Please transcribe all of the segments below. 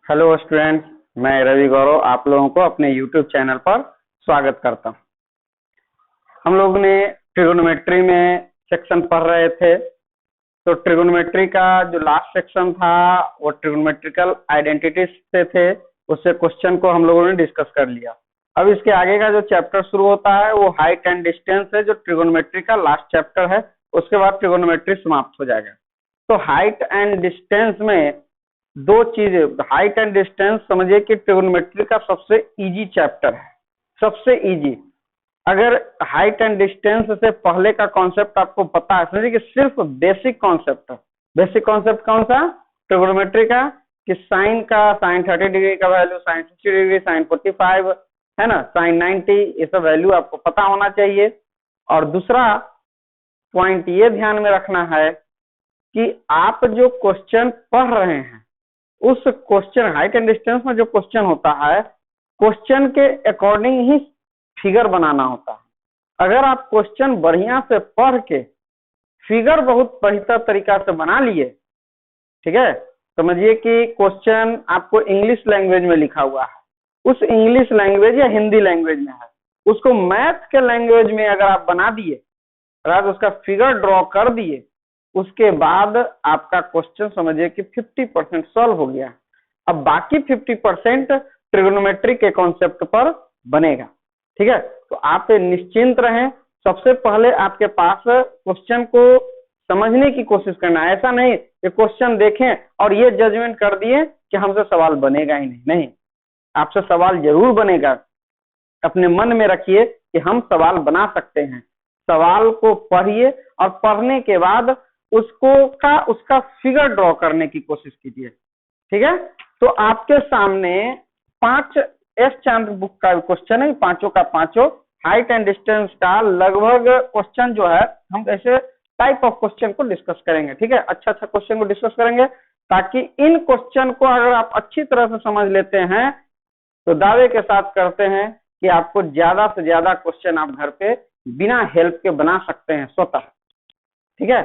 Hello students, मैं रवि गौरव आप लोगों को अपने यूट्यूब चैनल पर स्वागत करता हूं। हम लोग ने ट्रिगोनोमेट्री में सेक्शन पढ़ रहे थे, तो ट्रिगोनोमेट्री का जो लास्ट सेक्शन था वो ट्रिगोनोमेट्रिकल आइडेंटिटीज से थे। उससे क्वेश्चन को हम लोगों ने डिस्कस कर लिया। अब इसके आगे का जो चैप्टर शुरू होता है वो हाइट एंड डिस्टेंस है, जो ट्रिगोनोमेट्री का लास्ट चैप्टर है। उसके बाद ट्रिगोनोमेट्री समाप्त हो जाएगा। तो हाइट एंड डिस्टेंस में दो चीजें, हाइट एंड डिस्टेंस समझिए कि ट्रिगोनोमेट्री का सबसे इजी चैप्टर है, सबसे इजी। अगर हाइट एंड डिस्टेंस से पहले का कॉन्सेप्ट आपको पता है, समझिए कि सिर्फ बेसिक कॉन्सेप्ट है। बेसिक कॉन्सेप्ट कौन सा? ट्रिगोनोमेट्री का, कि साइन का, साइन 30 डिग्री का वैल्यू, साइन 60 डिग्री, साइन 45 है ना, साइन 90, ये सब वैल्यू आपको पता होना चाहिए। और दूसरा पॉइंट ये ध्यान में रखना है कि आप जो क्वेश्चन पढ़ रहे हैं उस क्वेश्चन, हाइट एंड डिस्टेंस में जो क्वेश्चन होता है, क्वेश्चन के अकॉर्डिंग ही फिगर बनाना होता है। अगर आप क्वेश्चन बढ़िया से पढ़ के फिगर बहुत बेहतर तरीका से बना लिए, ठीक है, समझिए कि क्वेश्चन आपको इंग्लिश लैंग्वेज में लिखा हुआ है, उस इंग्लिश लैंग्वेज या हिंदी लैंग्वेज में है, उसको मैथ के लैंग्वेज में अगर आप बना दिए, अगर आप उसका फिगर ड्रॉ कर दिए, उसके बाद आपका क्वेश्चन समझिए कि 50% सॉल्व हो गया। अब बाकी 50% ट्रिगोनोमेट्री के कॉन्सेप्ट पर बनेगा, ठीक है। तो आप निश्चिंत रहें। सबसे पहले आपके पास क्वेश्चन को समझने की कोशिश करना है। ऐसा नहीं कि क्वेश्चन देखें और ये जजमेंट कर दिए कि हमसे सवाल बनेगा ही नहीं, आपसे सवाल जरूर बनेगा। अपने मन में रखिए कि हम सवाल बना सकते हैं। सवाल को पढ़िए और पढ़ने के बाद उसका फिगर ड्रॉ करने की कोशिश कीजिए, ठीक है। तो आपके सामने 5 एस चंद्र बुक का क्वेश्चन है, पांचों का पांचों हाइट एंड डिस्टेंस का लगभग क्वेश्चन जो है, हम ऐसे टाइप ऑफ क्वेश्चन को डिस्कस करेंगे, ठीक है। अच्छा क्वेश्चन को डिस्कस करेंगे ताकि इन क्वेश्चन को अगर आप अच्छी तरह से समझ लेते हैं तो दावे के साथ करते हैं कि आपको ज्यादा से ज्यादा क्वेश्चन आप घर पे बिना हेल्प के बना सकते हैं स्वतः, ठीक है।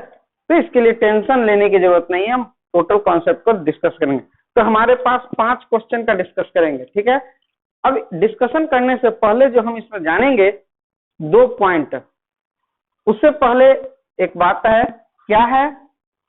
तो इसके लिए टेंशन लेने की जरूरत नहीं है, हम टोटल कॉन्सेप्ट को डिस्कस करेंगे। तो हमारे पास 5 क्वेश्चन का डिस्कस करेंगे, ठीक है। अब डिस्कशन करने से पहले जो हम इसमें जानेंगे 2 पॉइंट, उससे पहले एक बात है, क्या है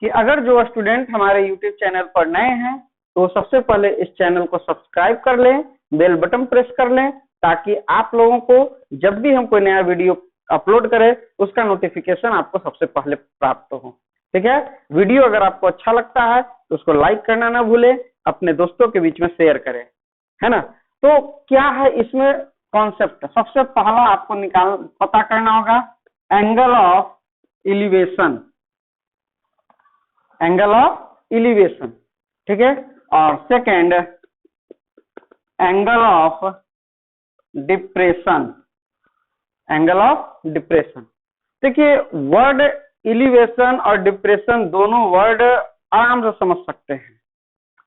कि अगर जो स्टूडेंट हमारे यूट्यूब चैनल पर नए हैं तो सबसे पहले इस चैनल को सब्सक्राइब कर लें, बेल बटन प्रेस कर लें, ताकि आप लोगों को जब भी हम कोई नया वीडियो अपलोड करें उसका नोटिफिकेशन आपको सबसे पहले प्राप्त हो, ठीक है। वीडियो अगर आपको अच्छा लगता है तो उसको लाइक करना ना भूलें, अपने दोस्तों के बीच में शेयर करें, है ना। तो क्या है इसमें कॉन्सेप्ट? सबसे पहला आपको पता करना होगा angle of elevation, angle of elevation, ठीक है। और second angle of depression, angle of depression. देखिए वर्ड एलिवेशन और डिप्रेशन दोनों वर्ड आराम से समझ सकते हैं,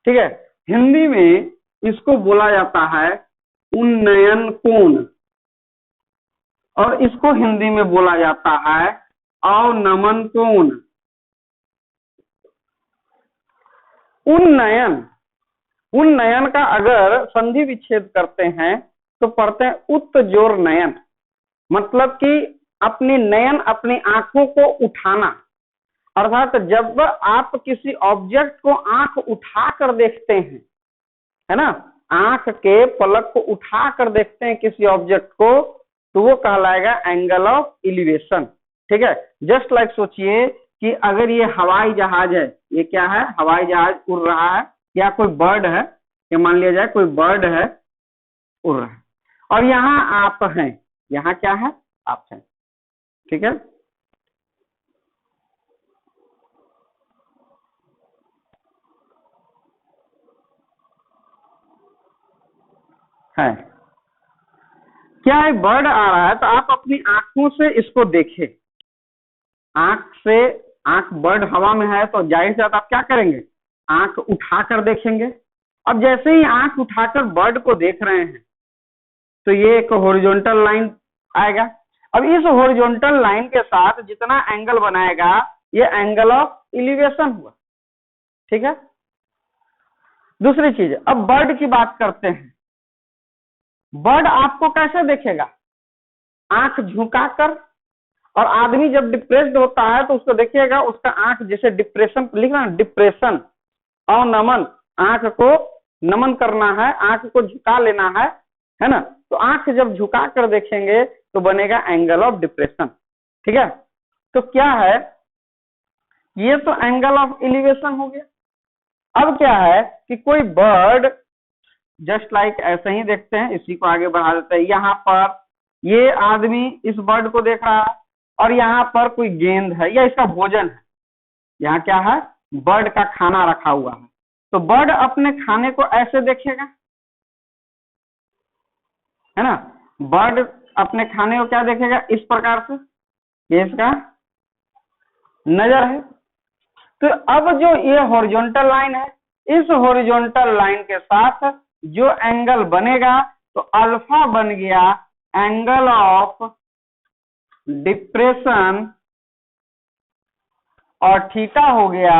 ठीक है। हिंदी में इसको बोला जाता है उन्नयन कोण, और इसको हिंदी में बोला जाता है अवनमन कोण। उन्नयन का अगर संधि विच्छेद करते हैं तो पढ़ते हैं उत्तजोर नयन, मतलब कि अपनी नयन, अपनी आंखों को उठाना। अर्थात जब आप किसी ऑब्जेक्ट को आंख उठाकर देखते हैं, है ना, आंख के पलक को उठाकर देखते हैं किसी ऑब्जेक्ट को, तो वो कहलाएगा एंगल ऑफ एलिवेशन, ठीक है। जस्ट लाइक सोचिए कि अगर ये हवाई जहाज है, ये क्या है, हवाई जहाज उड़ रहा है, या कोई बर्ड है, ये मान लिया जाए कोई बर्ड है उड़ रहा है, और यहाँ आप हैं, यहाँ क्या है, आप हैं, ठीक है। क्या एक बर्ड आ रहा है तो आप अपनी आंखों से इसको देखें, आंख बर्ड हवा में है तो जाहिर सी बात आप क्या करेंगे, आंख उठाकर देखेंगे। अब जैसे ही आंख उठाकर बर्ड को देख रहे हैं तो ये एक हॉरिजॉन्टल लाइन आएगा। अब इस हॉरिजॉन्टल लाइन के साथ जितना एंगल बनाएगा ये एंगल ऑफ एलिवेशन हुआ, ठीक है। दूसरी चीज, अब बर्ड की बात करते हैं। बर्ड आपको कैसे देखेगा? आंख झुकाकर। और आदमी जब डिप्रेस्ड होता है तो उसको देखिएगा, उसका आंख जैसे डिप्रेशन लिखना, डिप्रेशन अवनमन, आंख को नमन करना है, आंख को झुका लेना है ना। तो आंख जब झुका कर देखेंगे तो बनेगा एंगल ऑफ डिप्रेशन। ठीक है, तो क्या है, ये तो एंगल ऑफ एलिवेशन हो गया। अब क्या है कि कोई बर्ड जस्ट लाइक ऐसे ही देखते हैं, इसी को आगे बढ़ा देते हैं। यहाँ पर ये आदमी इस बर्ड को देख रहा है और यहाँ पर कोई गेंद है या इसका भोजन है। यहाँ क्या है, बर्ड का खाना रखा हुआ है। तो बर्ड अपने खाने को ऐसे देखेगा, है ना। बर्ड अपने खाने को क्या देखेगा, इस प्रकार से, ये इसका नजर है। तो अब जो ये हॉरिजॉन्टल लाइन है, इस हॉरिजॉन्टल लाइन के साथ जो एंगल बनेगा तो अल्फा बन गया एंगल ऑफ डिप्रेशन और थीटा हो गया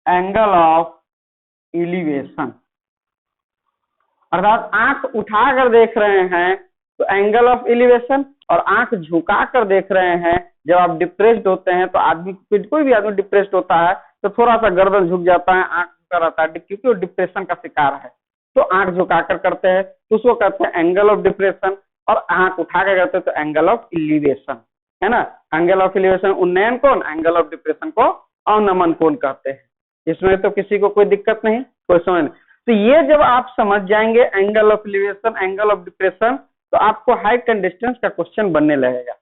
एंगल ऑफ एलिवेशन। अर्थात आंख उठाकर देख रहे हैं तो एंगल ऑफ एलिवेशन, और आंख झुका कर देख रहे हैं। जब आप डिप्रेस्ड होते हैं तो आदमी, कोई भी आदमी डिप्रेस्ड होता है तो थोड़ा सा गर्दन झुक जाता है, आंख झुका रहता है, क्योंकि वो डिप्रेशन का शिकार है। तो आंख झुकाकर करते हैं तो उसको कहते हैं एंगल ऑफ डिप्रेशन, और आंख उठा कर करते हैं तो एंगल ऑफ एलिवेशन, है ना। एंगल ऑफ एलिवेशन उन्नयन कोण, एंगल ऑफ डिप्रेशन को अवनमन कोण कहते हैं। इसमें तो किसी को कोई दिक्कत नहीं, कोई समझ नहीं। तो ये जब आप समझ जाएंगे angle of elevation, angle of depression, तो आपको हाइट एंड डिस्टेंस का क्वेश्चन बनने लगेगा।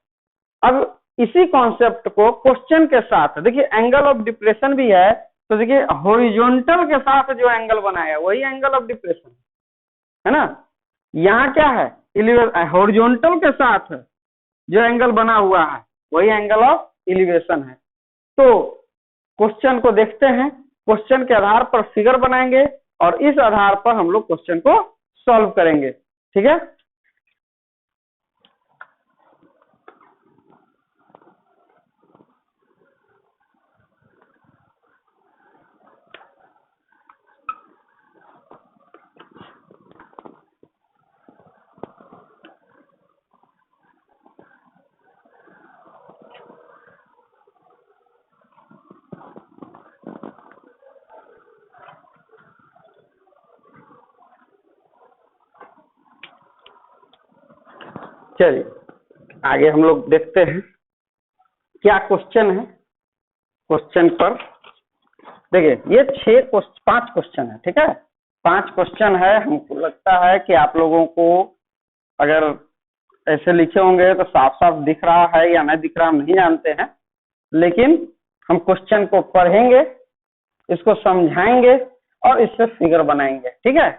अब इसी कॉन्सेप्ट को क्वेश्चन के साथ देखिए, एंगल ऑफ डिप्रेशन भी है तो देखिए हॉरिजॉन्टल के साथ जो एंगल बनाया वही एंगल ऑफ डिप्रेशन है ना। यहाँ क्या है, हॉरिजॉन्टल के साथ जो एंगल बना हुआ है वही एंगल ऑफ एलिवेशन है। तो क्वेश्चन को देखते हैं, क्वेश्चन के आधार पर फिगर बनाएंगे और इस आधार पर हम लोग क्वेश्चन को सॉल्व करेंगे। ठीक है, चलिए आगे हम लोग देखते हैं क्या क्वेश्चन है। क्वेश्चन पर देखिए, ये 5 क्वेश्चन है। ठीक है, 5 क्वेश्चन है। हमको लगता है कि आप लोगों को अगर ऐसे लिखे होंगे तो साफ साफ दिख रहा है या नहीं दिख रहा हम नहीं जानते हैं, लेकिन हम क्वेश्चन को पढ़ेंगे, इसको समझाएंगे और इससे फिगर बनाएंगे। ठीक है,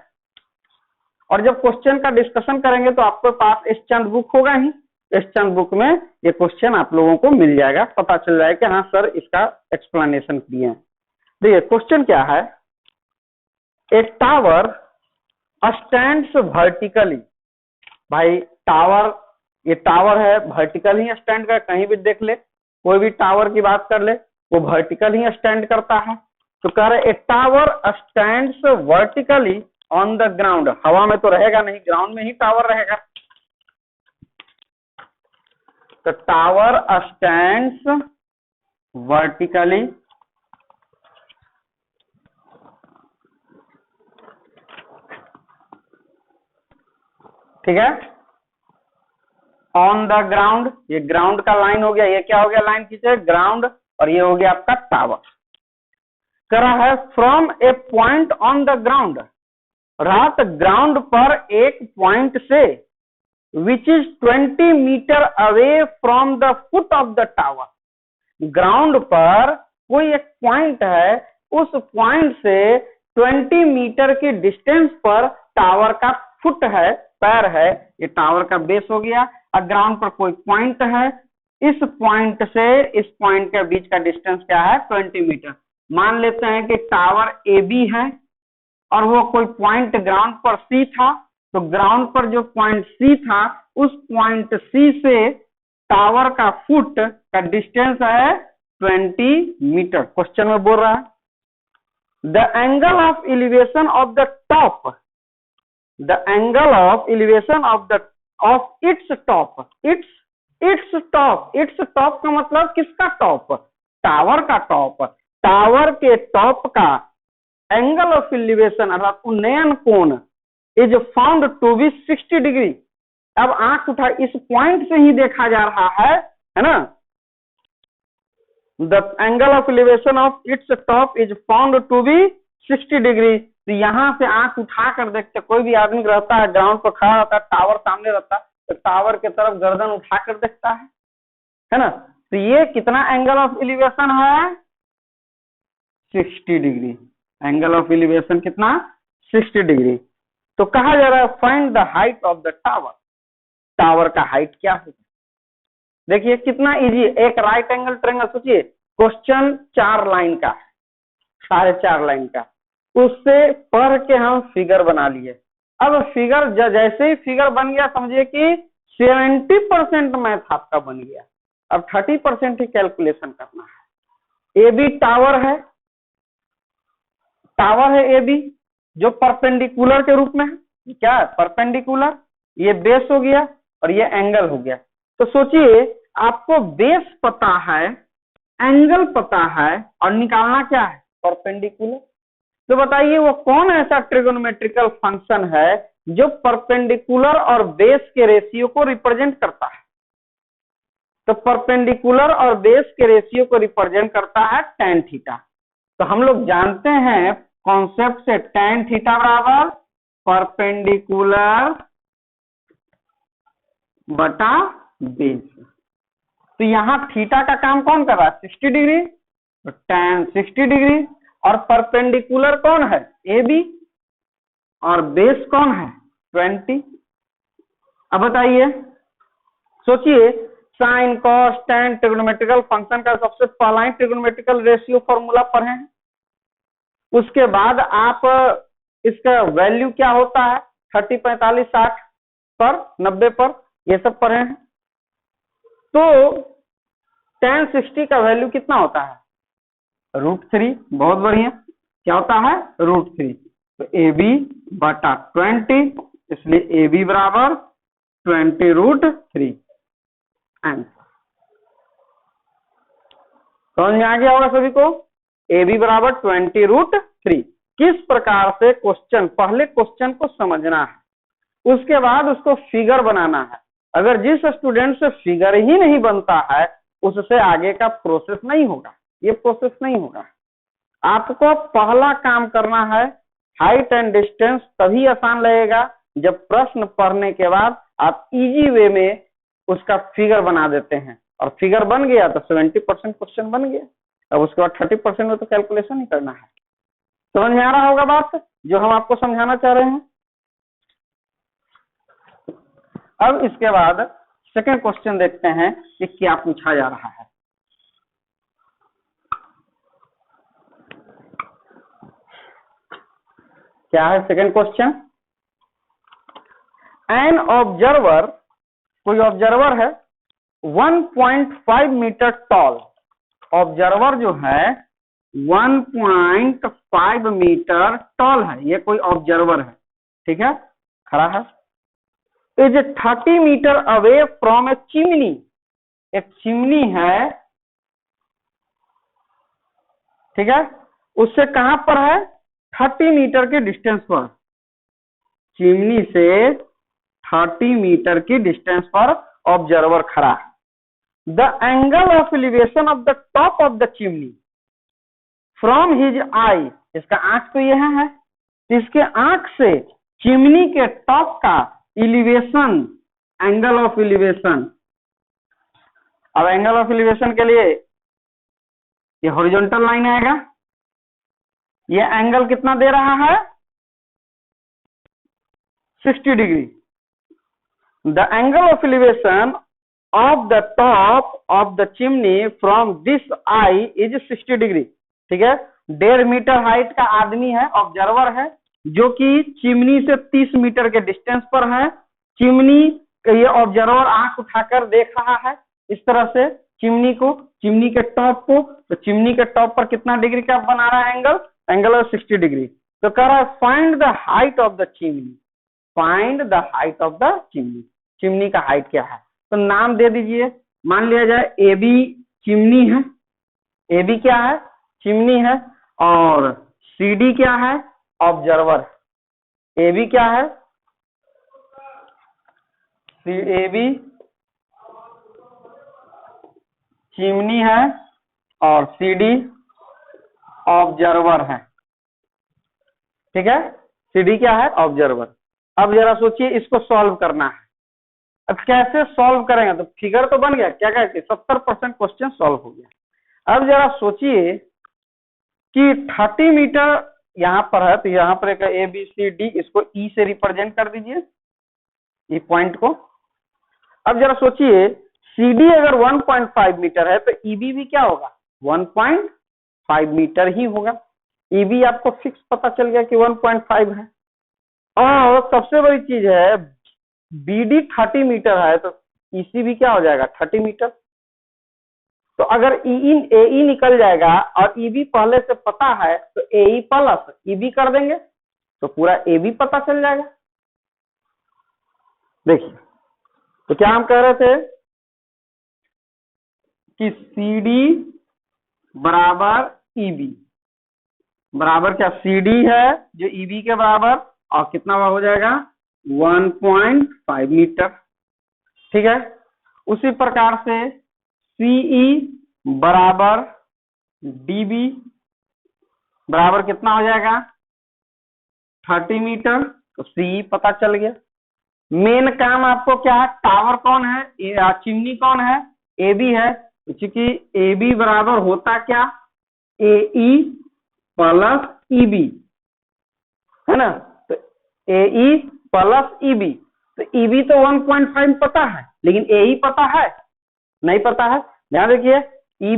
और जब क्वेश्चन का डिस्कशन करेंगे तो आपके पास इस चंद बुक होगा ही, इस चंद बुक में ये क्वेश्चन आप लोगों को मिल जाएगा, पता चल जाएगा कि हाँ सर इसका एक्सप्लेनेशन किए हैं। देखिए क्वेश्चन क्या है, ए टावर स्टैंड्स वर्टिकली। भाई टावर, ये टावर है, वर्टिकल ही स्टैंड कर, कहीं भी देख ले, कोई भी टावर की बात कर ले वो वर्टिकल ही स्टैंड करता है। तो कह रहे ए tower stands vertically on the ground, हवा में तो रहेगा नहीं, ग्राउंड में ही टावर रहेगा। तो टावर स्टैंड्स वर्टिकली ठीक है, ऑन द ग्राउंड, ये ग्राउंड का लाइन हो गया, ये क्या हो गया, लाइन खींचे ग्राउंड, और ये हो गया आपका टावर। करा है from a point on the ground, रात ग्राउंड पर एक पॉइंट से which is 20 meter away from the foot of the tower. Ground पर कोई एक पॉइंट है, उस पॉइंट से 20 मीटर की डिस्टेंस पर टावर का फुट है, पैर है, ये टावर का बेस हो गया। और ग्राउंड पर कोई पॉइंट है, इस पॉइंट से इस पॉइंट के बीच का डिस्टेंस क्या है, 20 मीटर। मान लेते हैं कि टावर ए बी है और वो कोई पॉइंट ग्राउंड पर सी था, तो ग्राउंड पर जो पॉइंट सी था उस पॉइंट सी से टावर का फुट का डिस्टेंस है 20 मीटर। क्वेश्चन में बोल रहा है the angle of elevation of the top, the angle of elevation of its top, its top का मतलब किसका टॉप? टावर का टॉप। टावर के टॉप का एंगल ऑफ एलिवेशन अर्थात उन्नयन कोण is found to be 60 degree. अब आंख उठा, इस पॉइंट से ही देखा जा रहा है ना। The angle of elevation of its top is found to be 60 degree. तो यहां से आंख उठा कर देखते, कोई भी आदमी रहता है ग्राउंड पर खड़ा रहता है, टावर सामने रहता है, तो टावर की तरफ गर्दन उठा कर देखता है ना। तो ये कितना एंगल ऑफ एलिवेशन है? 60 डिग्री। एंगल ऑफ एलिवेशन कितना? 60 डिग्री। तो कहा जा रहा है find the height of the tower. Tower का हाइट क्या होगा? देखिए कितना इजी। एक राइट एंगल ट्रायंगल, सोचिए क्वेश्चन 4 लाइन का, 4.5 लाइन का, उससे पढ़ के हम फिगर बना लिए। अब फिगर जैसे ही फिगर बन गया, समझिए कि 70% मैथ आपका बन गया। अब 30% ही कैलकुलेशन करना है। ए बी टावर है, टावर है ए बी जो परपेंडिकुलर के रूप में है। क्या है? परपेंडिकुलर। ये बेस हो गया और ये एंगल हो गया। तो सोचिए आपको बेस पता है, एंगल पता है और निकालना क्या है? परपेंडिकुलर। तो बताइए वो कौन ऐसा ट्रिगोनोमेट्रिकल फंक्शन है जो परपेंडिकुलर और बेस के रेशियो को रिप्रेजेंट करता है? तो परपेंडिकुलर और बेस के रेशियो को रिप्रेजेंट करता है tan थीटा। तो हम लोग जानते हैं कॉन्सेप्ट से, tan थीटा बराबर परपेंडिकुलर बटा बेस। तो यहाँ थीटा का काम कौन कर रहा है? 60 डिग्री। तो tan 60 डिग्री। और परपेंडिकुलर कौन है? A B. और बेस कौन है? 20। अब बताइए, सोचिए sine cos tan trigonometrical function का सबसे पहला ही ट्रिगोनोमेट्रिकल रेशियो फॉर्मूला पढ़े हैं। उसके बाद आप इसका वैल्यू क्या होता है, 30, 45, 60 पर, 90 पर, ये सब पढ़े हैं। तो tan 60 का वैल्यू कितना होता है? √3। बहुत बढ़िया। क्या होता है? √3। तो ए बी बटा 20, इसलिए ए बी बराबर 20√3 आंसर। समझ में आ गया होगा सभी को? ए बी बराबर 20√3। किस प्रकार से क्वेश्चन, पहले क्वेश्चन को समझना है, उसके बाद उसको फिगर बनाना है। अगर जिस स्टूडेंट से फिगर ही नहीं बनता है, उससे आगे का प्रोसेस नहीं होगा, ये प्रोसेस नहीं होगा। आपको पहला काम करना है, हाइट एंड डिस्टेंस तभी आसान लगेगा जब प्रश्न पढ़ने के बाद आप इजी वे में उसका फिगर बना देते हैं। और फिगर बन गया तो 70% क्वेश्चन बन गया। अब उसके बाद 30% में तो कैलकुलेशन ही करना है। समझ में आ रहा होगा बात जो हम आपको समझाना चाह रहे हैं? अब इसके बाद सेकंड क्वेश्चन देखते हैं कि क्या पूछा जा रहा है। क्या है सेकंड क्वेश्चन? एन ऑब्जर्वर, कोई ऑब्जर्वर है 1.5 मीटर टॉल। ऑब्जर्वर जो है 1.5 मीटर टॉल है, ये कोई ऑब्जर्वर है, ठीक है, खड़ा है। Is 30 meter away from a chimney. एक चिमनी है, ठीक है, उससे कहां पर है? 30 मीटर के डिस्टेंस पर। चिमनी से 30 मीटर की डिस्टेंस पर ऑब्जर्वर खड़ा है। The angle of elevation of the top of the chimney from his eye. इसका आंख तो यह है, इसके आंख से चिमनी के टॉप का एलिवेशन, एंगल ऑफ एलिवेशन। अब एंगल ऑफ एलिवेशन के लिए ये हॉरिजॉन्टल लाइन आएगा। ये एंगल कितना दे रहा है? 60 degree. The angle of elevation of the top of the chimney from this I is 60 degree. ठीक है, 1.5 मीटर हाइट का आदमी है, ऑब्जर्वर है, जो कि चिमनी से 30 मीटर के डिस्टेंस पर है। चिमनी, ये ऑब्जर्वर आंख उठाकर देख रहा है इस तरह से चिमनी को, चिमनी के टॉप को। तो चिमनी के टॉप पर कितना डिग्री का बना रहा है एंगल? Angle of 60 degree. तो कह रहा है find the height of the chimney, find the height of the chimney, chimney का हाइट क्या है। तो नाम दे दीजिए, मान लिया जाए ए बी चिमनी है, ए बी क्या है, चिमनी है, और सी डी क्या है, ऑब्जर्वर। ए बी क्या है, ए बी चिमनी है और सी डी ऑब्जर्वर है। ठीक है, सी डी क्या है, ऑब्जर्वर। अब जरा सोचिए इसको सॉल्व करना है। अब कैसे सॉल्व करेंगे, तो फिगर तो बन गया, क्या कहते 70% क्वेश्चन सॉल्व हो गया। अब जरा सोचिए कि 30 मीटर यहाँ पर है, तो यहाँ पर एक ए बी सी डी, इसको ई से रिप्रेजेंट कर दीजिए, ये पॉइंट को। अब जरा सोचिए सी डी अगर 1.5 मीटर है तो ईबी भी क्या होगा, 1.5 मीटर ही होगा। ईबी आपको फिक्स पता चल गया कि 1.5 है। और सबसे बड़ी चीज है बीडी 30 मीटर है, तो ईसी भी क्या हो जाएगा, 30 मीटर। तो अगर ए निकल जाएगा और ईबी पहले से पता है, तो ए प्लस ईबी कर देंगे तो पूरा ए बी पता चल जाएगा। देखिए, तो क्या हम कह रहे थे कि सी डी बराबर ईबी बराबर क्या, सी डी है जो ईबी के बराबर, और कितना हो जाएगा 1.5 मीटर। ठीक है, उसी प्रकार से सीई बराबर डीबी बराबर कितना हो जाएगा 30 मीटर, तो सीई पता चल गया। मेन काम आपको क्या है, टावर कौन है, चिमनी कौन है, ए बी है, क्योंकि ए बी बराबर होता क्या, ए ई प्लस ई बी है ना। तो ए ई प्लस ई बी, तो ई बी तो 1.5 पता है, लेकिन ए ई पता है, नहीं पता है। ध्यान देखिए, ई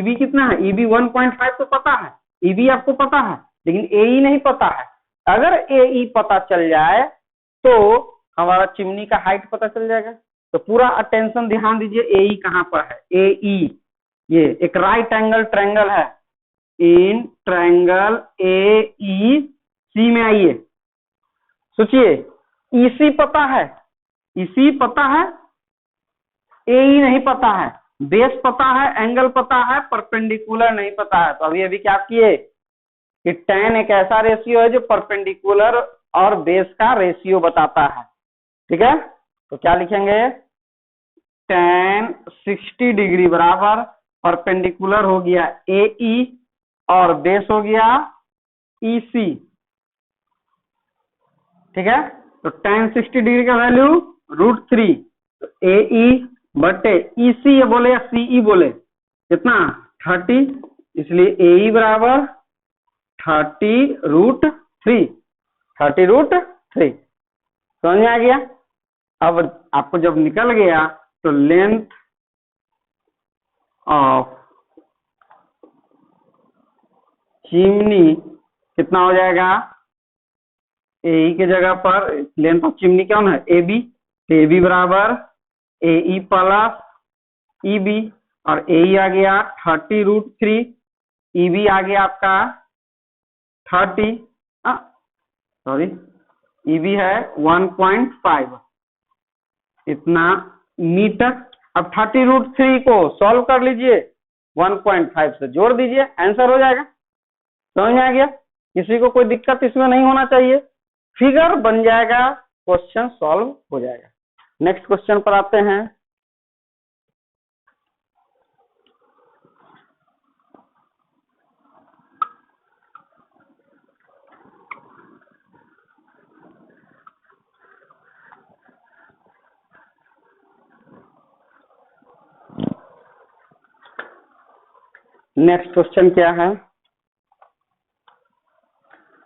बी कितना है, ई बी 1.5 तो पता है, ई बी आपको पता है, लेकिन ए ई नहीं पता है। अगर ए ई पता चल जाए तो हमारा चिमनी का हाइट पता चल जाएगा। तो पूरा अटेंशन ध्यान दीजिए, ए ई कहां पर है, ए ई, ये एक राइट एंगल ट्रायंगल है, इन ट्रायंगल ए ई सी में आइए। सोचिए, ईसी पता है, ईसी पता है, ए ई नहीं पता है, बेस पता है, एंगल पता है, परपेंडिकुलर नहीं पता है। तो अभी अभी क्या किए कि tan एक ऐसा रेशियो है जो परपेंडिकुलर और बेस का रेशियो बताता है। ठीक है, तो क्या लिखेंगे, tan 60 डिग्री बराबर परपेंडिकुलर हो गया ए ई और बेस हो गया ई सी। ठीक है, तो tan 60 डिग्री का वैल्यू √3, तो ए ई बटे ई सी बोले या सी ई बोले, कितना 30, इसलिए ए ई बराबर 30√3, 30√3। समझ में आ गया। अब आपको जब निकल गया तो लेंथ ऑफ चिमनी कितना हो जाएगा, ए ई के जगह पर लेंथ ऑफ चिमनी कौन है, ए बी, ए बी बराबर ए ई प्लस ई बी, और ए ई आ गया 30√3, ई बी आ गया आपका 30, सॉरी ई बी है 1.5 इतना मीटर। अब 30√3 को सॉल्व कर लीजिए, 1.5 से जोड़ दीजिए, आंसर हो जाएगा। समझ में आ गया, किसी को कोई दिक्कत इसमें नहीं होना चाहिए, फिगर बन जाएगा, क्वेश्चन सॉल्व हो जाएगा। नेक्स्ट क्वेश्चन पर आते हैं। नेक्स्ट क्वेश्चन क्या है,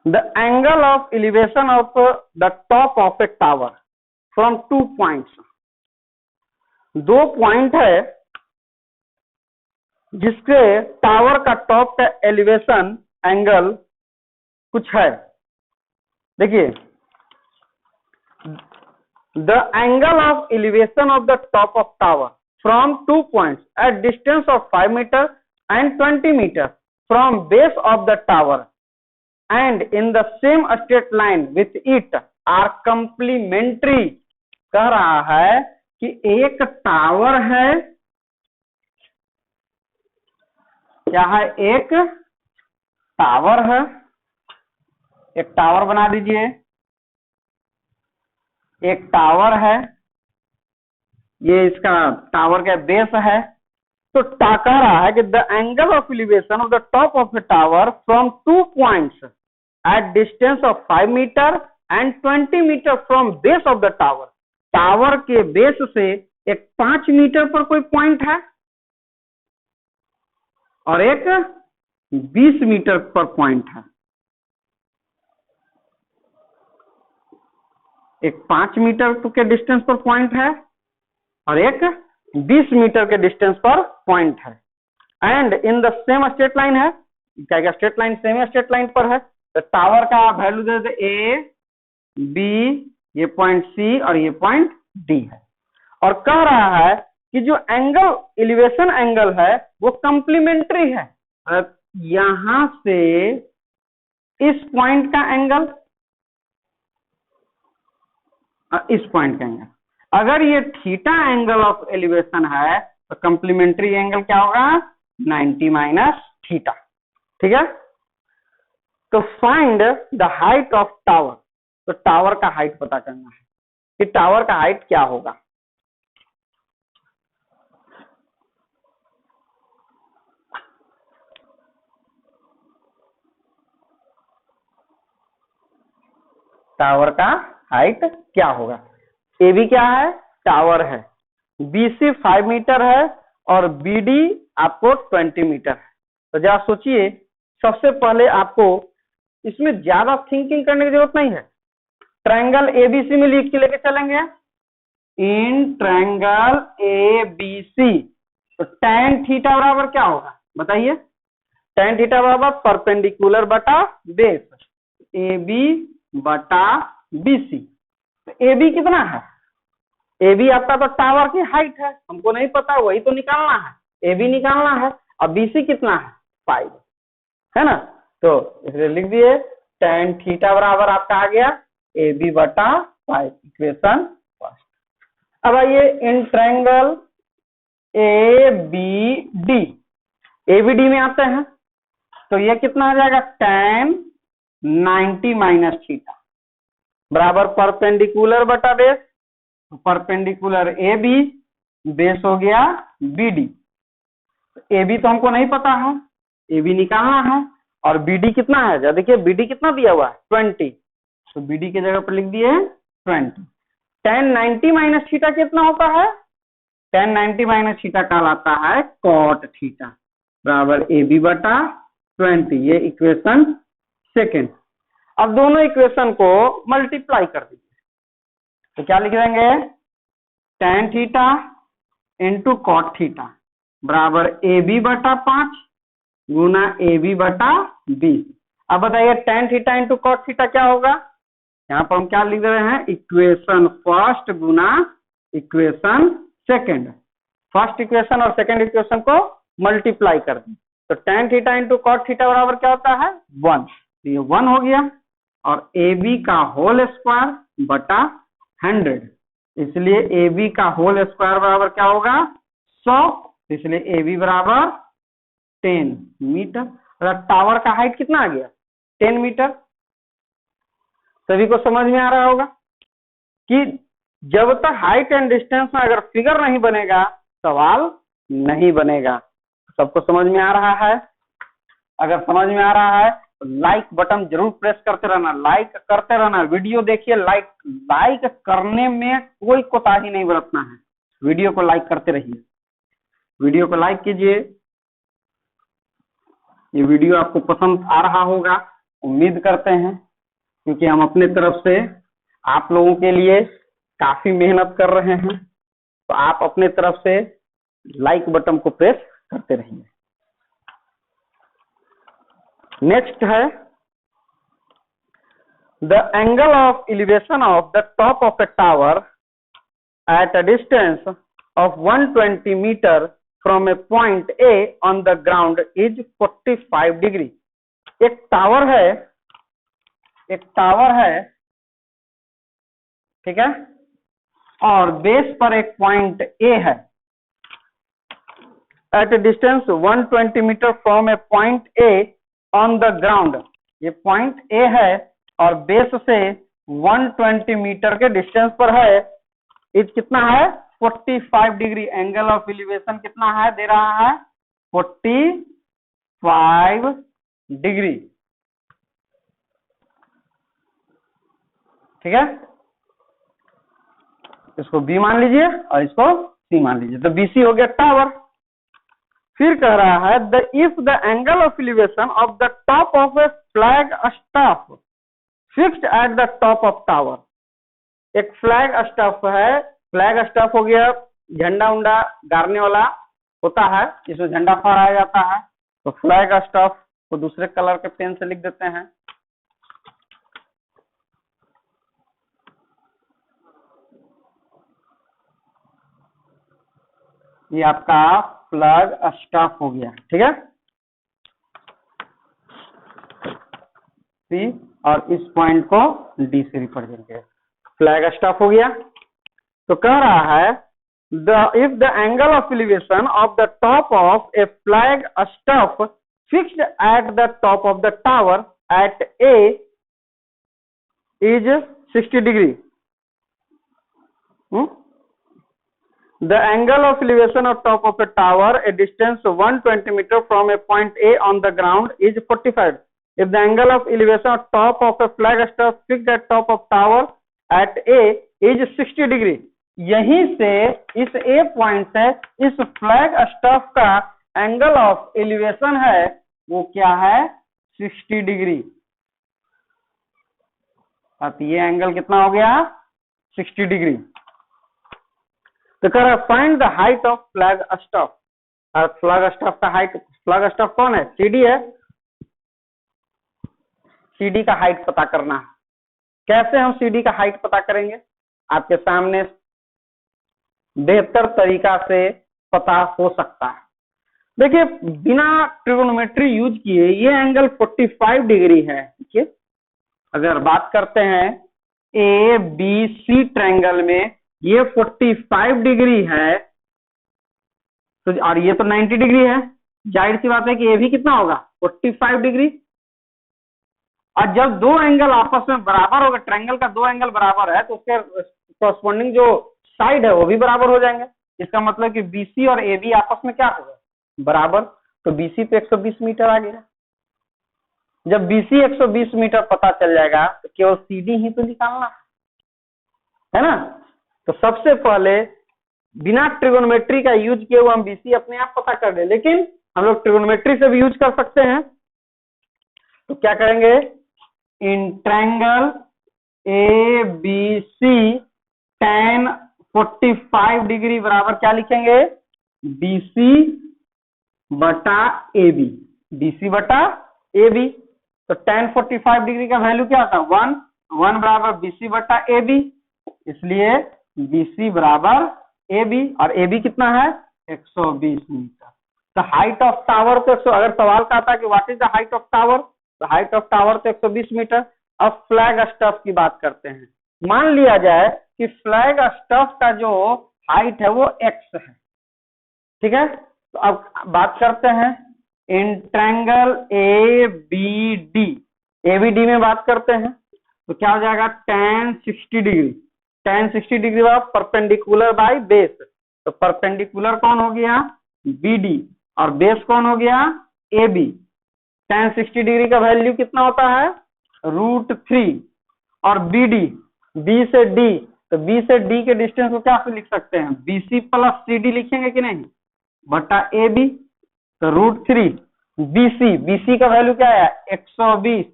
the angle of elevation of the top of a tower from 2 points. 2 point है जिसके टावर का टॉप का एलिवेशन एंगल कुछ है। देखिए, the angle of elevation of the top of tower from 2 points at distance of 5 meter and 20 meter from base of the tower and in the same straight line with it are complementary. कह रहा है कि एक tower है, क्या है, एक tower है, एक टावर बना दीजिए, एक टावर है, ये इसका टावर का बेस है। तो कह रहा है कि the angle of elevation of the top of the tower from 2 points at distance of 5 meter and 20 meter from base of the tower. Tower के बेस से एक 5 मीटर पर कोई पॉइंट है और एक 20 मीटर पर पॉइंट है। एक 5 मीटर के डिस्टेंस पर पॉइंट है और एक 20 मीटर के डिस्टेंस पर पॉइंट है। And in the same straight line है, क्या straight line same straight line पर है। तो टावर का वैल्यू दे दे ए बी, ये पॉइंट सी और ये पॉइंट डी है। और कह रहा है कि जो एंगल एलिवेशन एंगल है वो कंप्लीमेंट्री है। यहां से इस पॉइंट का एंगल, इस पॉइंट का एंगल, अगर ये थीटा एंगल ऑफ एलिवेशन है तो कंप्लीमेंट्री एंगल क्या होगा, 90 माइनस थीटा। ठीक है, तो find the height of tower. तो टावर का हाइट पता करना है कि टावर का हाइट क्या होगा। टावर का हाइट क्या होगा। ए बी क्या है, टावर है, बी सी 5 मीटर है और बी डी आपको 20 मीटर है। तो जरा सोचिए, सबसे पहले आपको इसमें ज्यादा थिंकिंग करने की जरूरत नहीं है। ट्रायंगल एबीसी में लिख के लेके चलेंगे, इन ट्रायंगल एबीसी। तो tan थीटा बराबर क्या होगा बताइए, tan थीटा बराबर परपेंडिकुलर बटा बेस, ए बी बटा बी सी। तो ए बी कितना है, ए बी आपका तो टावर की हाइट है, हमको नहीं पता, वही तो निकालना है, ए बी निकालना है। और बी सी कितना है, 5 है ना। तो इसलिए लिख दिए tan थीटा बराबर आपका आ गया ए बी बटा 5, इक्वेशन फर्स्ट। अब आइए in triangle A B D, A B D में आते हैं। तो ये कितना आ जाएगा, tan 90 माइनस थीटा बराबर परपेंडिकुलर बटा base, perpendicular A B, base हो गया बी डी। ए बी तो हमको नहीं पता है, ए बी निकालना है। और बी डी कितना है, देखिए बी डी कितना दिया हुआ है, 20। तो बी डी के जगह पर लिख दिए 20। tan 90 माइनस थीटा कितना होता है, tan 90 माइनस थीटा कहलाता है cot थीटा बराबर ए बी बटा 20। ये इक्वेशन सेकेंड। अब दोनों इक्वेशन को मल्टीप्लाई कर दीजिए, तो क्या लिख देंगे, tan theta into cot theta बराबर ए बी बटा 5 गुना ए बी बटा 20। अब बताइए tan theta into cot theta क्या होगा। यहाँ पर हम क्या लिख रहे हैं, इक्वेशन फर्स्ट गुना इक्वेशन सेकेंड। फर्स्ट इक्वेशन और सेकेंड इक्वेशन को मल्टीप्लाई कर दें, तो tan theta into cot theta बराबर क्या होता है, 1। ये 1 हो गया। और ए बी का होल स्क्वायर बटा 100, इसलिए ए बी का होल स्क्वायर बराबर क्या होगा, 100। इसलिए ए बी बराबर 10 मीटर। टावर का हाइट कितना आ गया, 10 मीटर। सभी को समझ में आ रहा होगा कि जब तक हाइट एंड डिस्टेंस में अगर फिगर नहीं बनेगा सवाल नहीं बनेगा। सबको समझ में आ रहा है, अगर समझ में आ रहा है तो लाइक बटन जरूर प्रेस करते रहना, लाइक करते रहना। वीडियो देखिए, लाइक करने में कोई कोताही नहीं बरतना है, वीडियो को लाइक करते रहिए, वीडियो को लाइक कीजिए। ये वीडियो आपको पसंद आ रहा होगा उम्मीद करते हैं, क्योंकि हम अपने तरफ से आप लोगों के लिए काफी मेहनत कर रहे हैं। तो आप अपने तरफ से लाइक बटन को प्रेस करते रहिए। नेक्स्ट है the angle of elevation of the top of a tower at a distance of 120 meter from a point A on the ground is 45 degree. एक टावर है एक टावर है, ठीक है, और बेस पर एक पॉइंट ए है, at a distance 120 meter from a point A on the ground. ये पॉइंट ए है और बेस से 120 मीटर के डिस्टेंस पर है। इज कितना है? 45 डिग्री। एंगल ऑफ एलिवेशन कितना है? दे रहा है 45 डिग्री, ठीक है। इसको बी मान लीजिए और इसको सी मान लीजिए, तो बीसी हो गया टावर। फिर कह रहा है if the angle of elevation of the top of A flag staff fixed at the top of tower. एक फ्लैग स्टाफ है, फ्लैग स्टाफ हो गया झंडा उंडा गाड़ने वाला होता है, जिसमें झंडा फहराया जाता है। तो फ्लैग स्टाफ को दूसरे कलर के पेन से लिख देते हैं। ये आपका फ्लैग स्टाफ हो गया, ठीक है। सी और इस पॉइंट को डी से रिप्रेजेंट किया, फ्लैग स्टाफ हो गया। तो कह रहा है if the angle of elevation of the top of a flag staff fixed at the top of the tower at A is 60 degree. The angle of elevation of top of a tower a distance 120 meter from a point A on the ground is 45. If the angle of elevation of top of a flag staff fixed at top of tower at A is 60 degree. यहीं से इस ए point से इस flag staff का angle of elevation है वो क्या है? 60 डिग्री। अब ये एंगल कितना हो गया? 60 डिग्री। तो कह रहा है find the height of flag staff. और फ्लैग स्टाफ का हाइट, फ्लैग स्टाफ कौन है? सीडी है। सीडी का हाइट पता करना है। कैसे हम सीडी का हाइट पता करेंगे? आपके सामने बेहतर तरीका से पता हो सकता है। देखिए बिना ट्रिगोनोमेट्री यूज किए ये एंगल 45 डिग्री है। देखिए अगर बात करते हैं ए बी सी ट्रायंगल में ये 45 डिग्री है, तो और ये तो 90 डिग्री है। जाहिर सी बात है कि ये भी कितना होगा? 45 डिग्री। और जब दो एंगल आपस में बराबर होगा, ट्रायंगल का दो एंगल बराबर है, तो उसके कॉरस्पॉन्डिंग जो साइड है वो भी बराबर हो जाएंगे। इसका मतलब कि बीसी और एबी आपस में क्या होगा? बराबर। तो बीसी पे 120 मीटर आ गया। जब बीसी 120 मीटर पता चल जाएगा तो केवल सीडी ही तो निकालना है ना। तो सबसे पहले बिना ट्रिगोनोमेट्री का यूज किए हुए हम बीसी अपने आप पता कर दे, लेकिन हम लोग ट्रिगोनोमेट्री से भी यूज कर सकते हैं। तो क्या करेंगे? In triangle A B C tan 45 degree बराबर क्या लिखेंगे? BC बटा AB। BC बटा AB। तो tan 45 डिग्री का वैल्यू क्या था? 1 बराबर BC बटा AB। इसलिए BC बराबर AB और AB कितना है? 120 मीटर। तो हाइट ऑफ टावर तो अगर सवाल का आता है कि what is the height of tower, तो हाइट ऑफ टावर तो 120 मीटर। अब फ्लैग स्टफ की बात करते हैं। मान लिया जाए कि फ्लैग स्टफ का जो हाइट है वो x है, ठीक है। तो अब बात करते हैं in triangle A B D. ABD में बात करते हैं तो क्या हो जाएगा? tan 60 degree. tan 60 degree perpendicular by base. तो परपेंडिकुलर कौन हो गया? बीडी और बेस कौन हो गया? AB। tan 60 डिग्री का वैल्यू कितना होता है? √3। और BD, बी से डी, तो बी से डी के डिस्टेंस को क्या से लिख सकते हैं? BC प्लस CD लिखेंगे कि नहीं? बटा AB। तो √3 BC, BC का वैल्यू क्या है? 120।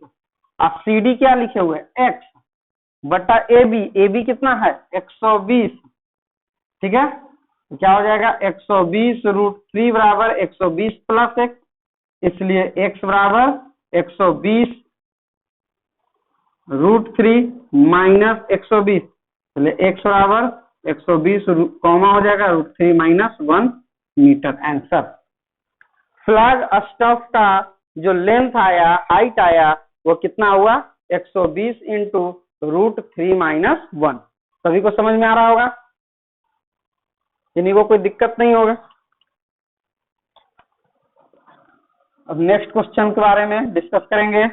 अब CD क्या लिखे हुए? X बटा AB। AB कितना है? 120, ठीक है। तो क्या हो जाएगा? 120 √3 बराबर 120 प्लस x। इसलिए x बराबर 120 √3 माइनस 120। चलिए x बराबर 120 कॉमा हो जाएगा √3 minus 1 meter. Answer. Flagstaff का जो लेंथ आया, हाइट आया, वो कितना हुआ? 120 इंटू √3 - 1। सभी को समझ में आ रहा होगा, इन्हीं को कोई दिक्कत नहीं होगा। अब नेक्स्ट क्वेश्चन के बारे में डिस्कस करेंगे।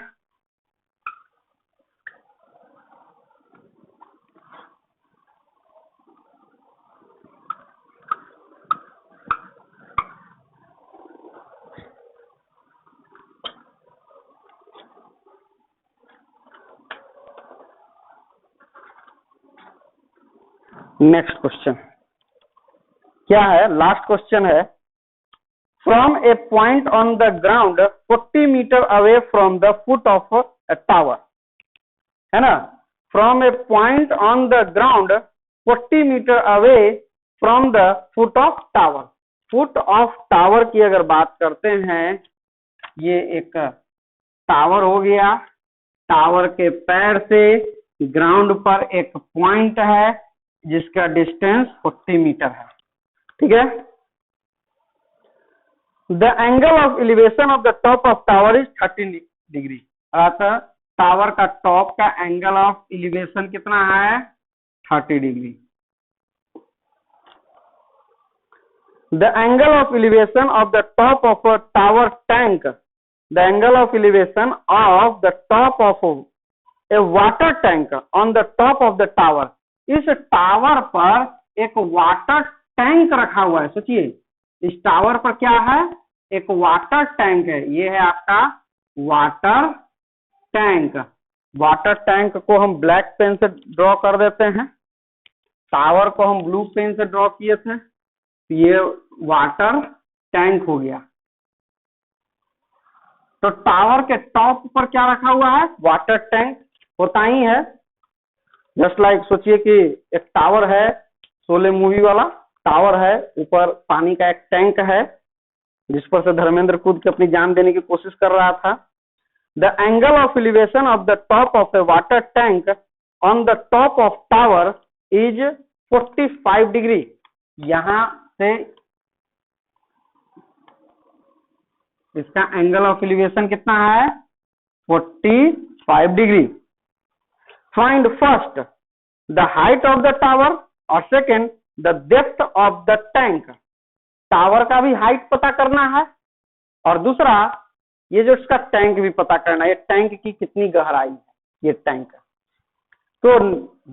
नेक्स्ट क्वेश्चन क्या है, लास्ट क्वेश्चन है। From a point on the ground 40 meter away from the foot of a tower, है ना। From a point on the ground 40 meter away from the foot of tower. Foot of tower की अगर बात करते हैं, ये एक टावर हो गया, टावर के पैर से ग्राउंड पर एक पॉइंट है जिसका डिस्टेंस 40 मीटर है, ठीक है। The angle of elevation of the top of tower is 30 degree. अतः टावर का टॉप का एंगल ऑफ एलिवेशन कितना है, 30 degree. The angle of elevation of the top of a tower tank, the angle of elevation of the top of A water tank on the top of the tower. इस tower पर एक water tank रखा हुआ है। सोचिए, इस tower पर क्या है, एक वाटर टैंक है। ये है आपका वाटर टैंक। वाटर टैंक को हम ब्लैक पेन से ड्रॉ कर देते हैं, टावर को हम ब्लू पेन से ड्रॉ किए थे, ये वाटर टैंक हो गया। तो टावर के टॉप पर क्या रखा हुआ है, वाटर टैंक होता ही है। जस्ट लाइक सोचिए कि एक टावर है, शोले मूवी वाला टावर है, ऊपर पानी का एक टैंक है जिस पर से धर्मेंद्र कूद के अपनी जान देने की कोशिश कर रहा था। The angle of elevation of the top of A water tank on the top of tower is 45 degree. यहां से इसका एंगल ऑफ एलिवेशन कितना है, 45 degree. Find first the height of the tower और second the depth of the tank। Tower का भी height पता करना है और दूसरा ये जो इसका टैंक भी पता करना है, ये टैंक की कितनी गहराई है, ये टैंक। तो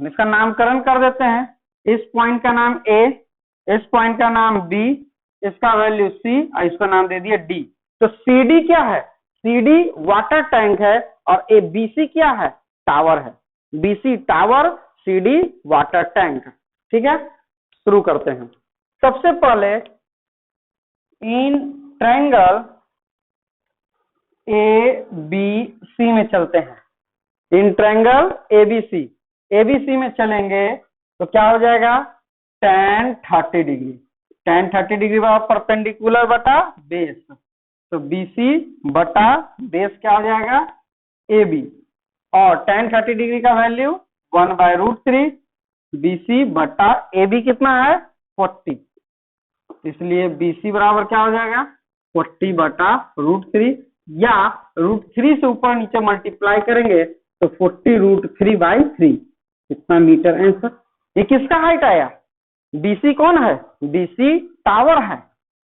इसका नामकरण कर देते हैं। इस पॉइंट का नाम A, इस पॉइंट का नाम B, इसका वैल्यू C और इसका नाम दे दिया D। तो CD क्या है, CD वाटर टैंक है और ABC क्या है, टावर है। BC tower, CD water tank, ठीक है। शुरू करते हैं। सबसे पहले इन ट्रायंगल ABC में चलते हैं। इन ट्रायंगल ABC में चलेंगे तो क्या हो जाएगा, tan 30 degree. tan 30 degree perpendicular बटा बेस, तो BC बटा बेस क्या हो जाएगा, AB। और tan 30 डिग्री का वैल्यू 1/√3, BC बटा AB कितना है, 40। इसलिए BC बराबर क्या हो जाएगा, 40 बटा √3, या √3 से ऊपर नीचे मल्टीप्लाई करेंगे तो 40√3/3 कितना मीटर आंसर। ये किसका हाइट आया, BC कौन है, BC टावर है।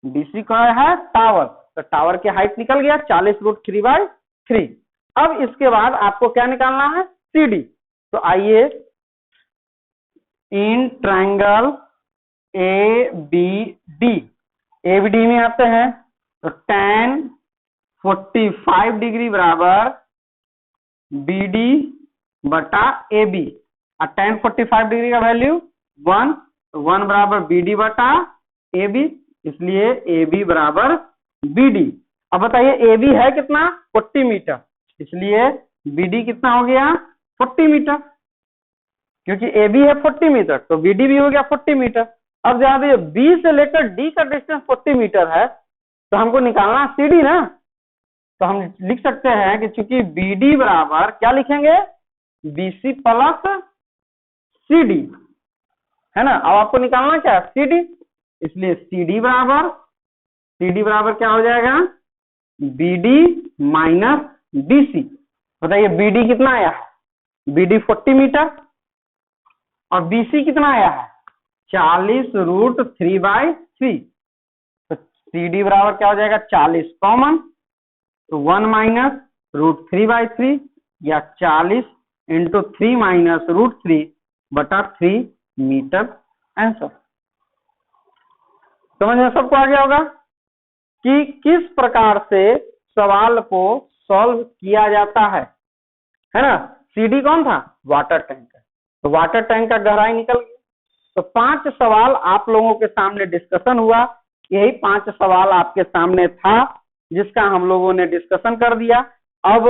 BC कौन है, टावर। तो टावर की हाइट निकल गया 40√3/3। अब इसके बाद आपको क्या निकालना है, CD। तो आइए इन ट्रायंगल ABD में आते हैं। तो tan 45 डिग्री बराबर BD बटा AB, और tan 45 डिग्री का वैल्यू 1, तो 1 बराबर BD बटा AB, इसलिए AB बराबर BD। अब बताइए AB है कितना, 40 मीटर, इसलिए BD कितना हो गया, 40 मीटर। क्योंकि AB है 40 मीटर तो BD भी हो गया 40 मीटर। अब जहां पे B से लेकर D का डिस्टेंस 40 मीटर है तो हमको निकालना CD ना। तो हम लिख सकते हैं कि चूंकि BD बराबर क्या लिखेंगे, BC प्लस CD, है ना। अब आपको निकालना क्या, CD, इसलिए CD बराबर क्या हो जाएगा, BD माइनस BC। बताइए BD कितना आया है? BD 40 मीटर और BC कितना आया है? 40√3/3। तो CD बराबर क्या हो जाएगा? 40 कॉमन, तो 1 माइनस √3/3 या 40 इंटू 3 माइनस √3/3 मीटर आंसर। समझ में सबको आ गया होगा कि किस प्रकार से सवाल को सॉल्व किया जाता है ना। CD कौन था? Water tank. तो वाटर टैंक का गहराई निकल गया। तो 5 सवाल आप लोगों के सामने डिस्कशन हुआ, यही 5 सवाल आपके सामने था जिसका हम लोगों ने डिस्कशन कर दिया। अब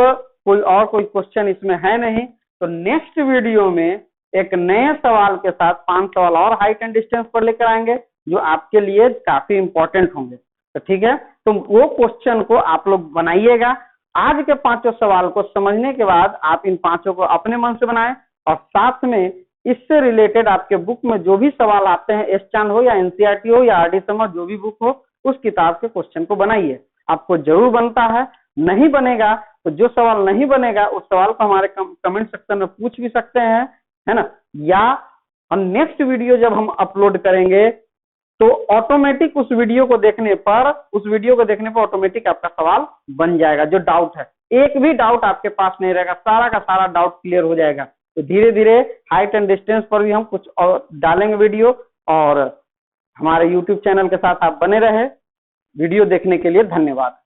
कोई क्वेश्चन इसमें है नहीं, तो नेक्स्ट वीडियो में एक नए सवाल के साथ 5 सवाल और हाइट एंड डिस्टेंस पर लेकर आएंगे जो आपके लिए काफी इंपॉर्टेंट होंगे। तो ठीक है, तो वो क्वेश्चन को आप लोग बनाइएगा। आज के 5 सवाल को समझने के बाद आप इन 5 को अपने मन से बनाएं और साथ में इससे रिलेटेड आपके बुक में जो भी सवाल आते हैं, एस चांद हो या एनसीईआरटी हो या आरडी समर जो भी बुक हो, उस किताब के क्वेश्चन को बनाइए। आपको जरूर बनता है, नहीं बनेगा तो जो सवाल नहीं बनेगा उस सवाल को हमारे कमेंट सेक्शन में पूछ भी सकते हैं, है ना। या हम नेक्स्ट वीडियो जब हम अपलोड करेंगे तो ऑटोमेटिक उस वीडियो को देखने पर ऑटोमेटिक आपका सवाल बन जाएगा। जो डाउट है, एक भी डाउट आपके पास नहीं रहेगा, सारा का सारा डाउट क्लियर हो जाएगा। तो धीरे धीरे हाइट एंड डिस्टेंस पर भी हम कुछ और डालेंगे वीडियो, और हमारे YouTube चैनल के साथ आप बने रहे। वीडियो देखने के लिए धन्यवाद।